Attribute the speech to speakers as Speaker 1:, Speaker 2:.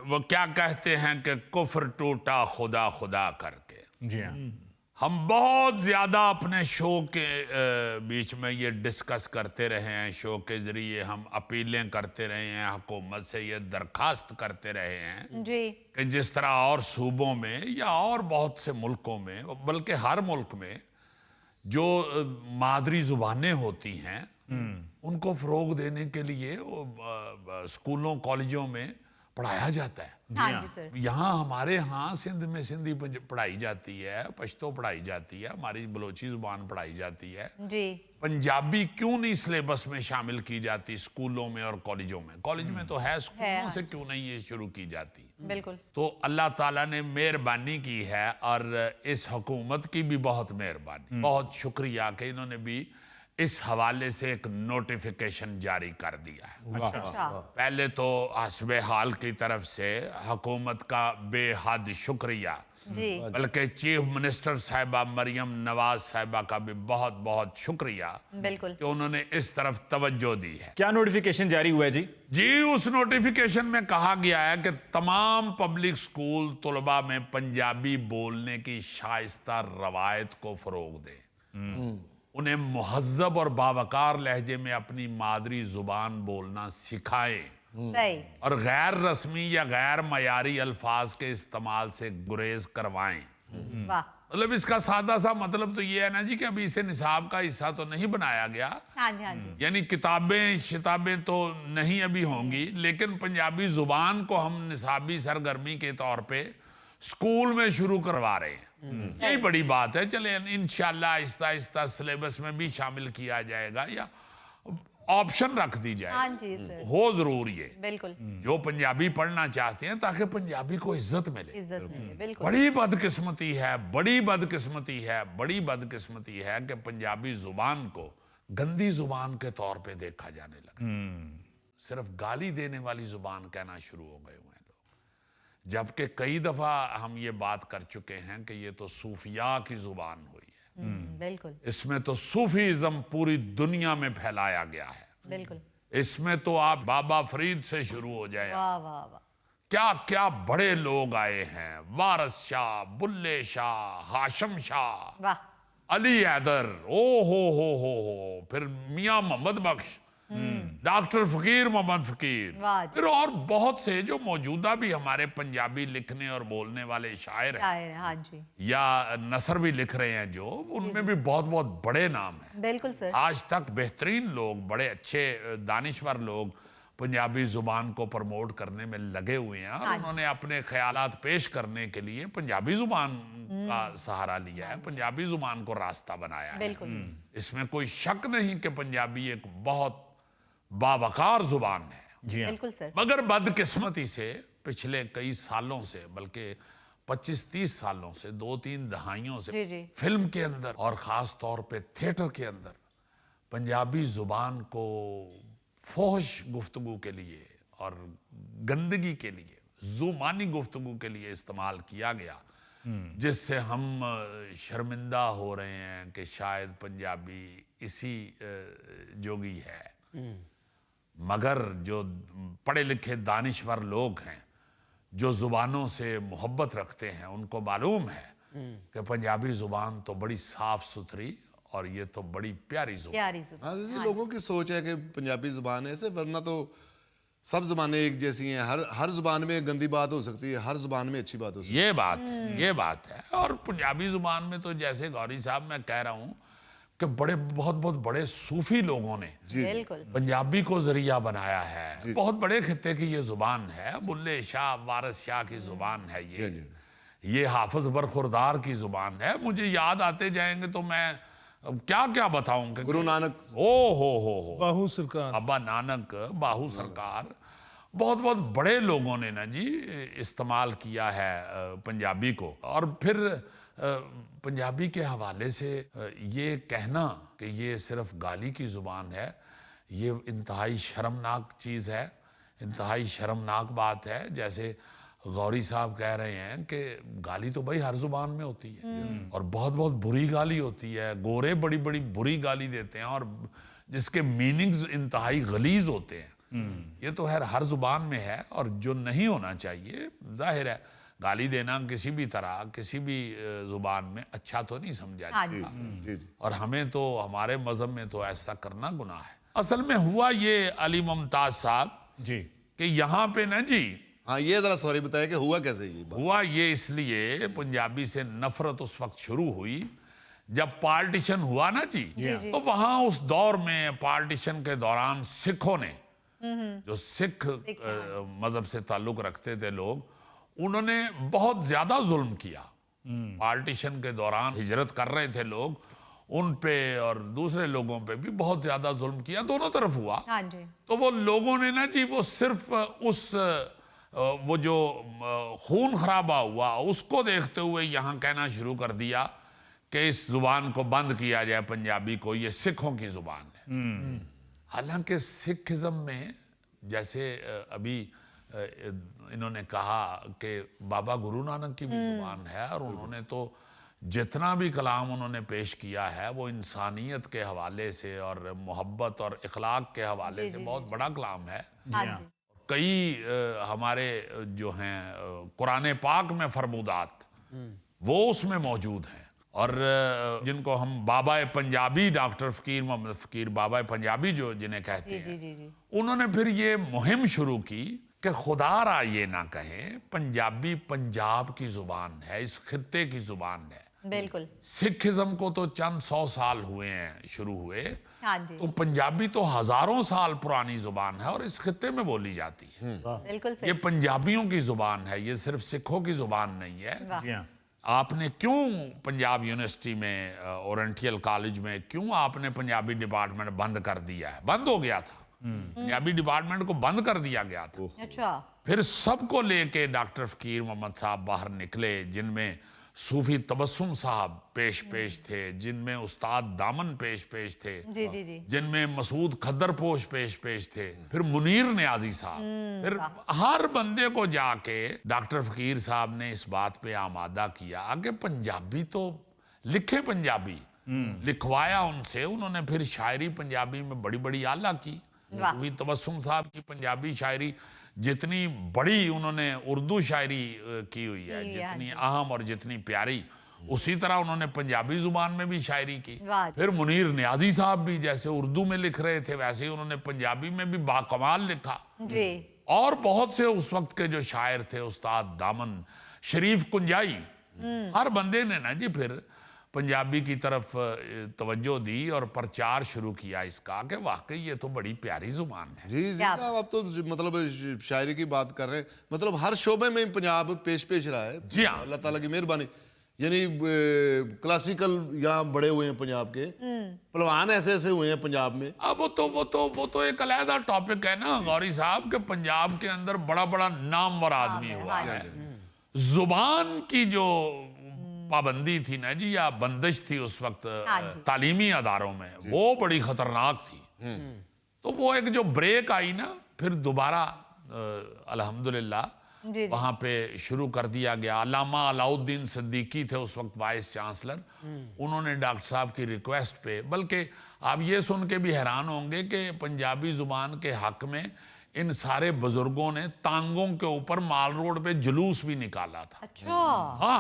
Speaker 1: وہ کیا کہتے ہیں کہ کفر ٹوٹا خدا خدا کر کے.
Speaker 2: جی ہاں.
Speaker 1: ہم بہت زیادہ اپنے شو کے بیچ میں یہ ڈسکس کرتے رہے ہیں, شو کے ذریعے ہم اپیلیں کرتے رہے ہیں, حکومت سے یہ درخواست کرتے رہے ہیں
Speaker 3: جی
Speaker 1: کہ جس طرح اور صوبوں میں یا اور بہت سے ملکوں میں, بلکہ ہر ملک میں جو مادری زبانیں ہوتی ہیں ان کو فروغ دینے کے لیے اسکولوں کالجوں میں پڑھایا جاتا ہے.
Speaker 3: ہاں جی سر.
Speaker 1: یہاں ہمارے ہاں سندھ میں سندھی پڑھائی جاتی ہے, پشتو پڑھائی جاتی ہے, ہماری بلوچی زبان پڑھائی جاتی ہے.
Speaker 3: جی
Speaker 1: پنجابی کیوں نہیں سلیبس میں شامل کی جاتی اسکولوں میں اور کالجوں میں؟ کالج میں تو ہے, اسکولوں سے کیوں نہیں یہ شروع کی جاتی؟
Speaker 3: بالکل.
Speaker 1: تو اللہ تعالیٰ نے مہربانی کی ہے, اور اس حکومت کی بھی بہت مہربانی, بہت شکریہ کہ انہوں نے بھی اس حوالے سے ایک نوٹیفیکیشن جاری کر دیا ہے.
Speaker 3: اچھا.
Speaker 1: پہلے تو حسب حال کی طرف سے حکومت کا بے حد شکریہ,
Speaker 3: جی
Speaker 1: بلکہ چیف منسٹر صاحبہ مریم نواز صاحبہ کا بھی بہت بہت شکریہ
Speaker 3: بالکل.
Speaker 1: کہ انہوں نے اس طرف توجہ دی ہے.
Speaker 2: کیا نوٹیفیکیشن جاری ہوا ہے جی؟
Speaker 1: جی, اس نوٹیفیکیشن میں کہا گیا ہے کہ تمام پبلک سکول طلباء میں پنجابی بولنے کی شائستہ روایت کو فروغ دیں, انہیں مہذب اور باوقار لہجے میں اپنی مادری زبان بولنا سکھائیں,
Speaker 3: صحیح.
Speaker 1: اور غیر رسمی یا غیر معیاری الفاظ کے استعمال سے گریز کروائیں.
Speaker 3: واہ.
Speaker 1: مطلب اس کا سادہ سا مطلب تو یہ ہے نا جی کہ ابھی اسے نصاب کا حصہ تو نہیں بنایا گیا,
Speaker 3: ہاں جی ہاں جی.
Speaker 1: یعنی کتابیں شتابیں تو نہیں ابھی ہوں گی, لیکن پنجابی زبان کو ہم نصابی سرگرمی کے طور پہ سکول میں شروع کروا رہے ہیں. یہی بڑی بات ہے. چلیں انشاءاللہ آہستہ آہستہ سلیبس میں بھی شامل کیا جائے گا, یا آپشن رکھ دی جائے,
Speaker 3: ہاں جی سر.
Speaker 1: ہو ضرور یہ
Speaker 3: بالکل.
Speaker 1: جو پنجابی پڑھنا چاہتے ہیں تاکہ پنجابی کو عزت ملے.
Speaker 3: عزت ملے. بالکل.
Speaker 1: بڑی بدقسمتی ہے, بڑی بدقسمتی ہے, بڑی بدقسمتی ہے کہ پنجابی زبان کو گندی زبان کے طور پہ دیکھا جانے لگا. صرف گالی دینے والی زبان کہنا شروع ہو گئے ہوئے ہیں لوگ, جبکہ کئی دفعہ ہم یہ بات کر چکے ہیں کہ یہ تو صوفیاء کی زبان ہوئی ہے.
Speaker 3: بالکل.
Speaker 1: اس میں تو صوفیزم پوری دنیا میں پھیلایا گیا ہے.
Speaker 3: بالکل.
Speaker 1: اس میں تو آپ بابا فرید سے شروع ہو جائیں,
Speaker 3: واہ واہ واہ.
Speaker 1: کیا کیا بڑے لوگ آئے ہیں, وارث شاہ, بلے شاہ, ہاشم شاہ,
Speaker 3: واہ.
Speaker 1: علی حیدر, ہو, پھر میاں محمد بخش, ڈاکٹر فقیر محمد فقیر,
Speaker 3: واہ جی.
Speaker 1: پھر اور بہت سے جو موجودہ بھی ہمارے پنجابی لکھنے اور بولنے والے شاعر ہیں
Speaker 3: ہاں جی.
Speaker 1: یا نثر بھی لکھ رہے ہیں, جو ان میں بھی بہت بہت بڑے نام ہیں.
Speaker 3: بالکل سر.
Speaker 1: آج تک بہترین لوگ, بڑے اچھے دانشور لوگ پنجابی زبان کو پروموٹ کرنے میں لگے ہوئے ہیں, اور انہوں نے اپنے خیالات پیش کرنے کے لیے پنجابی زبان کا سہارا لیا ہے, پنجابی زبان کو راستہ بنایا ہے.
Speaker 3: بالکل.
Speaker 1: اس میں کوئی شک نہیں کہ پنجابی ایک بہت باوقار زبان ہے.
Speaker 2: جی ہاں.
Speaker 3: بالکل سر.
Speaker 1: مگر بدقسمتی سے پچھلے کئی سالوں سے, بلکہ 25-30 سالوں سے, 2-3 دہائیوں سے,
Speaker 3: جی جی.
Speaker 1: فلم کے اندر اور خاص طور پہ تھیٹر کے اندر پنجابی زبان کو فحش گفتگو کے لیے اور گندگی کے لیے, زومانی گفتگو کے لیے استعمال کیا گیا, جس سے ہم شرمندہ ہو رہے ہیں کہ شاید پنجابی اسی جوگی ہے. مگر جو پڑھے لکھے دانشور لوگ ہیں, جو زبانوں سے محبت رکھتے ہیں, ان کو معلوم ہے کہ پنجابی زبان تو بڑی صاف ستھری اور یہ تو بڑی پیاری زبان.
Speaker 3: پیاری زبان.
Speaker 4: ہاں جی, لوگوں کی سوچ ہے کہ پنجابی زبان ایسے, ورنہ تو سب زبانیں ایک جیسی ہیں. ہر زبان میں گندی بات ہو سکتی ہے, ہر زبان میں اچھی بات ہو سکتی ہے.
Speaker 1: یہ بات ہے. اور پنجابی زبان میں تو جیسے غوری صاحب میں کہہ رہا ہوں کہ بہت بڑے صوفی لوگوں نے
Speaker 3: بالکل.
Speaker 1: پنجابی کو ذریعہ بنایا ہے. بہت بڑے خطے کی یہ زبان ہے. بلے شاہ, وارث شاہ کی زبان ہے یہ حافظ برخوردار کی زبان ہے. مجھے یاد آتے جائیں گے تو میں کیا بتاؤں کہ
Speaker 4: گرو نانک,
Speaker 1: ہو
Speaker 5: باہو سرکار,
Speaker 1: ابا نانک, باہو سرکار, بہت بڑے لوگوں نے نا جی استعمال کیا ہے پنجابی کو. اور پھر پنجابی کے حوالے سے یہ کہنا کہ یہ صرف گالی کی زبان ہے, یہ انتہائی شرمناک چیز ہے, انتہائی شرمناک بات ہے. جیسے غوری صاحب کہہ رہے ہیں کہ گالی تو بھائی ہر زبان میں ہوتی ہے, اور بہت بری گالی ہوتی ہے. گورے بڑی بری گالی دیتے ہیں اور جس کے میننگز انتہائی غلیظ ہوتے ہیں. یہ تو ہر زبان میں ہے، اور جو نہیں ہونا چاہیے ظاہر ہے گالی دینا کسی بھی طرح کسی بھی زبان میں اچھا تو نہیں سمجھا
Speaker 3: ہاں
Speaker 1: جاتا،
Speaker 3: جی
Speaker 1: اور ہمیں تو ہمارے مذہب میں تو ایسا کرنا گناہ ہے۔ اصل میں ہوا یہ علی ممتاز صاحب
Speaker 2: جی
Speaker 1: کہ یہاں پہ نا جی
Speaker 4: ہاں یہ ذرا سوری بتائیں کہ ہوا کیسے یہ بات؟
Speaker 1: ہوا یہ اس لیے پنجابی سے نفرت اس وقت شروع ہوئی جب پارٹیشن ہوا نا جی، تو وہاں اس دور میں پارٹیشن کے دوران سکھوں نے، جو سکھ مذہب سے تعلق رکھتے تھے لوگ، انہوں نے بہت زیادہ ظلم کیا۔ پارٹیشن کے دوران ہجرت کر رہے تھے لوگ، ان پہ اور دوسرے لوگوں پہ بھی بہت زیادہ ظلم کیا، دونوں طرف ہوا۔
Speaker 3: ہاں جی
Speaker 1: تو وہ لوگوں نے نا جی وہ صرف وہ جو خون خرابہ ہوا اس کو دیکھتے ہوئے یہاں کہنا شروع کر دیا کہ اس زبان کو بند کیا جائے، پنجابی کو، یہ سکھوں کی زبان ہے۔ حالانکہ سکھزم میں جیسے ابھی انہوں نے کہا کہ بابا گرو نانک کی بھی زبان ہے، اور انہوں نے تو جتنا بھی کلام انہوں نے پیش کیا ہے وہ انسانیت کے حوالے سے اور محبت اور اخلاق کے حوالے سے بہت بڑا کلام ہے۔
Speaker 3: ہاں جی
Speaker 1: کئی ہمارے جو ہیں قرآن پاک میں فرمودات وہ اس میں موجود ہیں، اور جن کو ہم بابا پنجابی، ڈاکٹر فقیر محمد فقیر بابا پنجابی جو جنہیں کہتے ہیں،
Speaker 3: جی
Speaker 1: انہوں نے پھر یہ مہم شروع کی کہ خدا را یہ نہ کہیں پنجابی پنجاب کی زبان ہے، اس خطے کی زبان ہے۔
Speaker 3: بالکل
Speaker 1: سکھزم کو تو چند 100 سال ہوئے ہیں شروع ہوئے،
Speaker 3: ہاں جی
Speaker 1: تو پنجابی تو ہزاروں سال پرانی زبان ہے اور اس خطے میں بولی جاتی ہے۔
Speaker 3: بالکل
Speaker 1: یہ
Speaker 3: صحیح
Speaker 1: پنجابیوں کی زبان ہے، یہ صرف سکھوں کی زبان نہیں ہے۔
Speaker 2: جی ہاں
Speaker 1: آپ نے کیوں پنجاب یونیورسٹی میں اورینٹیل کالج میں کیوں آپ نے پنجابی ڈپارٹمنٹ بند کر دیا ہے؟ بند ہو گیا تھا، پنجابی ڈپارٹمنٹ کو بند کر دیا گیا تھا۔
Speaker 3: اچھا
Speaker 1: پھر سب کو لے کے ڈاکٹر فقیر محمد صاحب باہر نکلے، جن میں صوفی تبسم صاحب پیش تھے، جن میں استاد دامن پیش تھے،
Speaker 3: جی جی جی
Speaker 1: جن میں مسعود کھدر پوش پیش تھے، پھر منیر نیازی صاحب، پھر ہر بندے کو جا کے ڈاکٹر فقیر صاحب نے اس بات پہ آمادہ کیا کہ پنجابی تو لکھے، پنجابی لکھوایا ان سے، انہوں نے پھر شاعری پنجابی میں بڑی بڑی اعلیٰ کی۔ صوفی تبسم صاحب کی پنجابی شاعری جتنی بڑی انہوں نے اردو شاعری کی ہوئی ہے، جتنی اہم اور جتنی پیاری، اسی طرح انہوں نے پنجابی زبان میں بھی شاعری کی۔ پھر منیر نیازی صاحب بھی جیسے اردو میں لکھ رہے تھے ویسے ہی انہوں نے پنجابی میں بھی باکمال لکھا،
Speaker 3: جی
Speaker 1: اور بہت سے اس وقت کے جو شاعر تھے، استاد دامن، شریف کنجائی، ہر بندے نے نا جی پھر پنجابی کی طرف توجہ دی اور پرچار شروع کیا اس کا کہ واقعی یہ تو بڑی پیاری زبان ہے۔
Speaker 4: جی صاحب اب تو مطلب شاعری کی بات کر رہے ہیں، مطلب ہر شعبے میں پنجاب پیش رہا ہے۔
Speaker 1: جی ہاں،
Speaker 4: اللہ تعالیٰ کی مہربانی، یعنی کلاسیکل یہاں بڑے ہوئے ہیں پنجاب کے، پہلوان ایسے ہوئے ہیں پنجاب میں۔
Speaker 1: اب وہ تو ایک علیحدہ ٹاپک ہے نا غوری صاحب، کہ پنجاب کے اندر بڑا نامور آدمی ہوا ہے۔ زبان کی جو پابندی تھی نا جی، یا بندش تھی اس وقت تعلیمی اداروں میں، وہ بڑی خطرناک تھی۔ تو وہ ایک جو بریک آئی نا، پھر دوبارہ الحمدللہ وہاں پہ شروع کر دیا گیا۔ علامہ علاؤالدین صدیقی تھے اس وقت وائس چانسلر، انہوں نے ڈاکٹر صاحب کی ریکویسٹ پہ، بلکہ آپ یہ سن کے بھی حیران ہوں گے کہ پنجابی زبان کے حق میں ان سارے بزرگوں نے ٹانگوں کے اوپر مال روڈ پہ جلوس بھی نکالا تھا۔
Speaker 3: اچھا
Speaker 1: ہاں ہاں